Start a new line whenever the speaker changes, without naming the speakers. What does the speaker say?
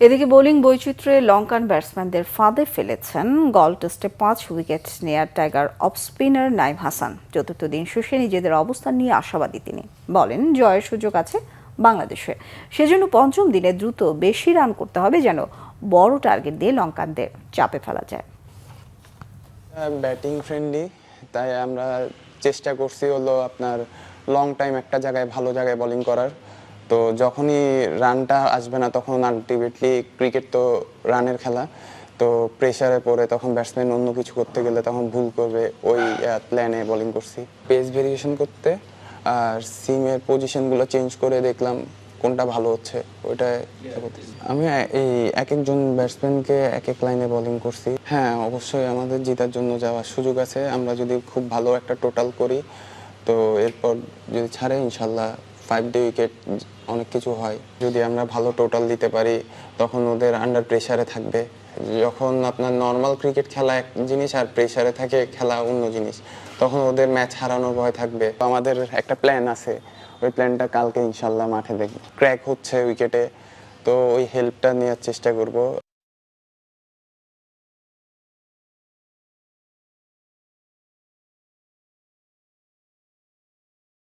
এদিকে বোলিং বৈচিত্র্যে লঙ্কান ব্যাটসম্যানদের ফাঁদে ফেলেছেন গল টেস্টে 5 উইকেট নেয়ার tiger off spinner Naim Hasan. চতুর্থ দিন শেষে নিজেদের অবস্থান নিয়ে আশাবাদী তিনি। বলেন, জয়ের সুযোগ আছে বাংলাদেশে, সেজন্য পঞ্চম দিনে দ্রুত বেশি রান করতে হবে যেন বড় টার্গেট দিয়ে লঙ্কানদের চাপে ফেলা যায়।
ব্যাটিং ফ্রেন্ডলি, তাই আমরা চেষ্টা করছি হলো আপনার লং টাইম একটা জায়গায় ভালো জায়গায় বোলিং করার। তো যখনই রানটা আসবে না তখন আলটিমেটলি ক্রিকেট তো রানের খেলা, তো প্রেসারে পড়ে তখন ব্যাটসম্যান অন্য কিছু করতে গেলে তখন ভুল করবে, ওই প্ল্যানে বোলিং করছি। পেস ভেরিয়েশন করতে আর সিমের পজিশনগুলো চেঞ্জ করে দেখলাম কোনটা ভালো হচ্ছে ওইটা। আমি এই এক একজন ব্যাটসম্যানকে এক এক লাইনে বোলিং করছি। হ্যাঁ, অবশ্যই আমাদের জেতার জন্য যাওয়ার সুযোগ আছে। আমরা যদি খুব ভালো একটা টোটাল করি, তো এরপর যদি ছাড়ে ইনশাল্লাহ 5 ডে উইকেট অনেক কিছু হয়। যদি আমরা ভালো টোটাল দিতে পারি তখন ওদের আন্ডার প্রেসারে থাকবে। যখন আপনার নর্মাল ক্রিকেট খেলা এক জিনিস আর প্রেসারে থাকে খেলা অন্য জিনিস, তখন ওদের ম্যাচ হারানোর ভয় থাকবে। আমাদের একটা প্ল্যান আছে, ওই প্ল্যানটা কালকে ইনশাল্লাহ মাঠে দেখব। ক্র্যাক হচ্ছে উইকেটে, তো ওই হেল্পটা নেওয়ার চেষ্টা করব।